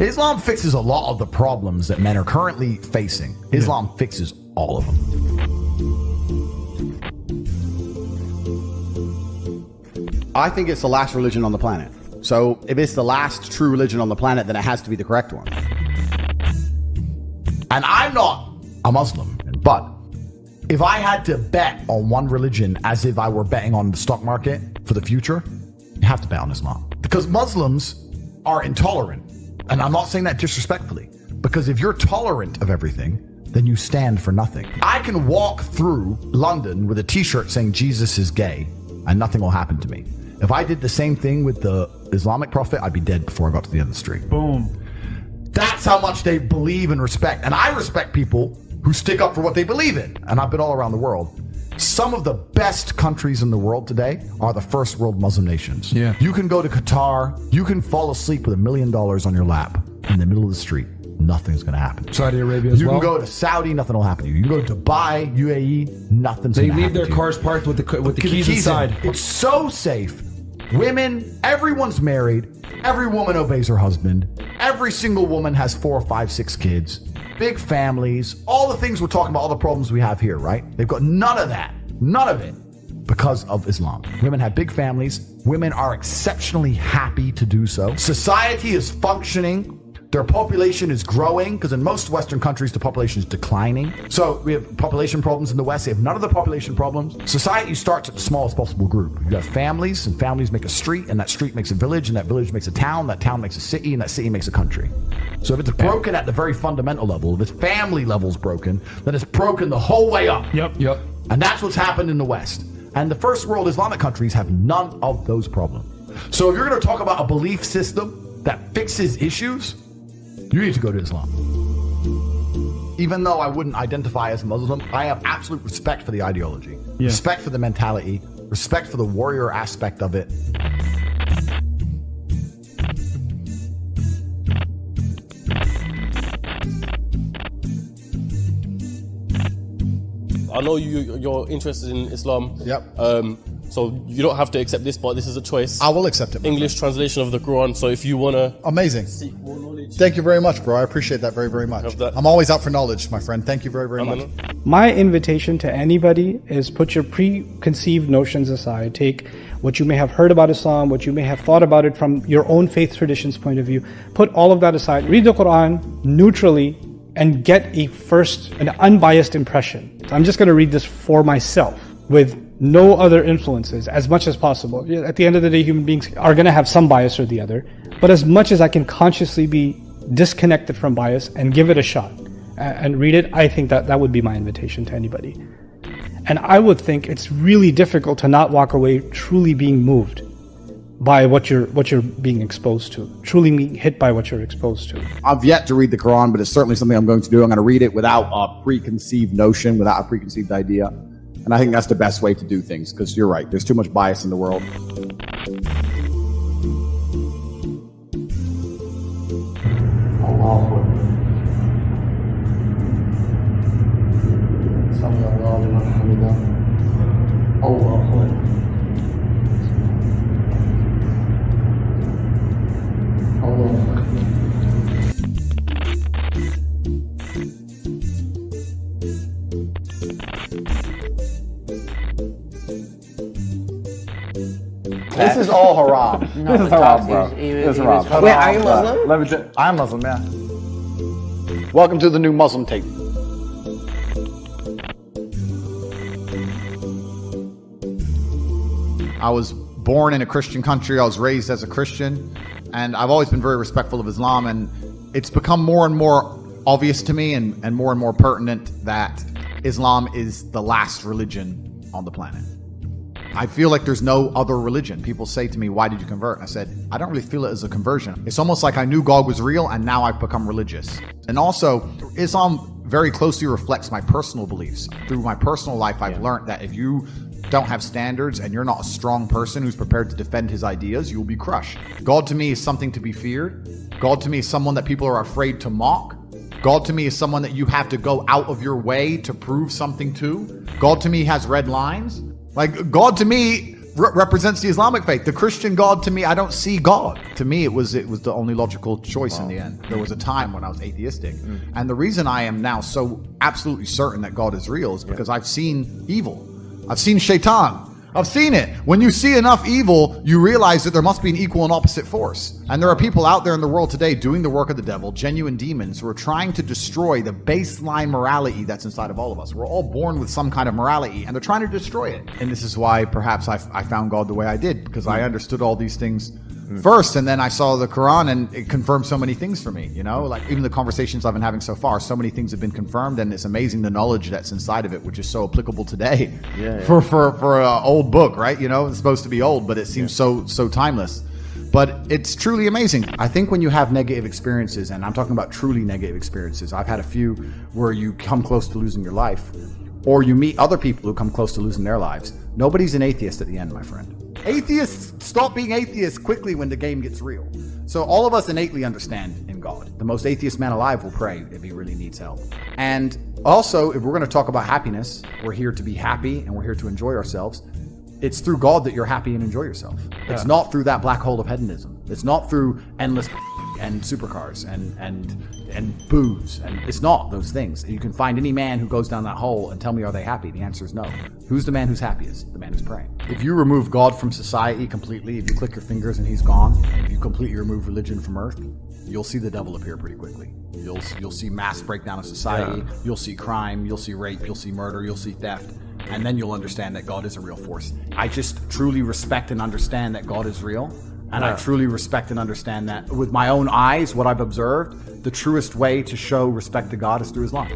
Islam fixes a lot of the problems that men are currently facing. Islam fixes all of them. I think it's the last religion on the planet. So if it's the last true religion on the planet, then it has to be the correct one. And I'm not a Muslim, but if I had to bet on one religion as if I were betting on the stock market for the future, you have to bet on Islam. Because Muslims are intolerant. And I'm not saying that disrespectfully. Because if you're tolerant of everything, then you stand for nothing. I can walk through London with a t-shirt saying Jesus is gay and nothing will happen to me. If I did the same thing with the Islamic prophet, I'd be dead before I got to the end of the street. Boom. That's how much they believe and respect. And I respect people who stick up for what they believe in. And I've been all around the world. Some of the best countries in the world today are the first world Muslim nations. Yeah. You can go to Qatar, you can fall asleep with $1 million on your lap in the middle of the street. Nothing's going to happen. Saudi Arabia as well. You can go to Saudi, nothing will happen to you. You can go to Dubai, UAE, nothing's They going to happen leave their to you. cars parked with the keys inside. It's so safe. Women, everyone's married. Every woman obeys her husband. Every single woman has 4, 5, 6 kids. Big families. All the things we're talking about, all the problems we have here, right? They've got none of that. None of it. Because of Islam. Women have big families. Women are exceptionally happy to do so. Society is functioning. Their population is growing, because in most Western countries, the population is declining. So we have population problems in the West. They have none of the population problems. Society starts at the smallest possible group. You have families, and families make a street, and that street makes a village, and that village makes a town, that town makes a city, and that city makes a country. So if it's broken at the very fundamental level, if its family level's broken, then it's broken the whole way up. Yep. And that's what's happened in the West. And the first world Islamic countries have none of those problems. So if you're going to talk about a belief system that fixes issues, you need to go to Islam. Even though I wouldn't identify as Muslim, I have absolute respect for the ideology, respect for the mentality, respect for the warrior aspect of it. I know you're interested in Islam. Yep. So you don't have to accept this, but this is a choice. I will accept it. English translation of the Quran. So if you want to Amazing. seek more knowledge. Thank you very much, bro. I appreciate that very, very much. Have that. I'm always out for knowledge, my friend. Thank you very, very much. My invitation to anybody is put your preconceived notions aside. Take what you may have heard about Islam, what you may have thought about it from your own faith tradition's point of view. Put all of that aside. Read the Quran neutrally and get an unbiased impression. So I'm just going to read this for myself with no other influences as much as possible. At the end of the day, human beings are going to have some bias or the other, but as much as I can consciously be disconnected from bias and give it a shot and read it, I think that would be my invitation to anybody. And I would think it's really difficult to not walk away truly being moved by what you're being exposed to, truly being hit by what you're exposed to. I've yet to read the Quran, but it's certainly something I'm going to do. I'm going to read it without a preconceived notion, without a preconceived idea. And I think that's the best way to do things, because you're right. There's too much bias in the world. This is all haram. No, this is haram, bro. This is haram. Wait, are you Muslim? I'm Muslim, yeah. Welcome to the new Muslim Tate. I was born in a Christian country. I was raised as a Christian, and I've always been very respectful of Islam, and it's become more and more obvious to me and more pertinent that Islam is the last religion on the planet. I feel like there's no other religion. People say to me, why did you convert? And I said, I don't really feel it as a conversion. It's almost like I knew God was real and now I've become religious. And also, Islam very closely reflects my personal beliefs. Through my personal life, I've learned that if you don't have standards and you're not a strong person who's prepared to defend his ideas, you will be crushed. God to me is something to be feared. God to me is someone that people are afraid to mock. God to me is someone that you have to go out of your way to prove something to. God to me has red lines. Like, God to me represents the Islamic faith. The Christian God, to me, I don't see God. To me, it was the only logical choice in the end. There was a time when I was atheistic. And the reason I am now so absolutely certain that God is real is because I've seen evil. I've seen shaitan. I've seen it. When you see enough evil, you realize that there must be an equal and opposite force. And there are people out there in the world today doing the work of the devil, genuine demons, who are trying to destroy the baseline morality that's inside of all of us. We're all born with some kind of morality, and they're trying to destroy it. And this is why perhaps I found God the way I did, because I understood all these things first, and then I saw the Quran, and it confirmed so many things for me. You know, like even the conversations I've been having so far, so many things have been confirmed, and it's amazing the knowledge that's inside of it, which is so applicable today. For an old book, right? You know, it's supposed to be old, but it seems so timeless. But it's truly amazing. I think when you have negative experiences, and I'm talking about truly negative experiences, I've had a few where you come close to losing your life, or you meet other people who come close to losing their lives. Nobody's an atheist at the end, my friend. Atheists stop being atheists quickly when the game gets real. So all of us innately understand in God. The most atheist man alive will pray if he really needs help. And also, if we're going to talk about happiness, we're here to be happy and we're here to enjoy ourselves. It's through God that you're happy and enjoy yourself. It's not through that black hole of hedonism. It's not through endless and supercars and booze. And it's not those things. You can find any man who goes down that hole and tell me, are they happy? The answer is no. Who's the man who's happiest? The man who's praying. If you remove God from society completely, if you click your fingers and he's gone, if you completely remove religion from earth, you'll see the devil appear pretty quickly. You'll see mass breakdown of society. You'll see crime. You'll see rape. You'll see murder. You'll see theft. And then you'll understand that God is a real force. I just truly respect and understand that God is real. And I truly respect and understand that with my own eyes, what I've observed, the truest way to show respect to God is through Islam.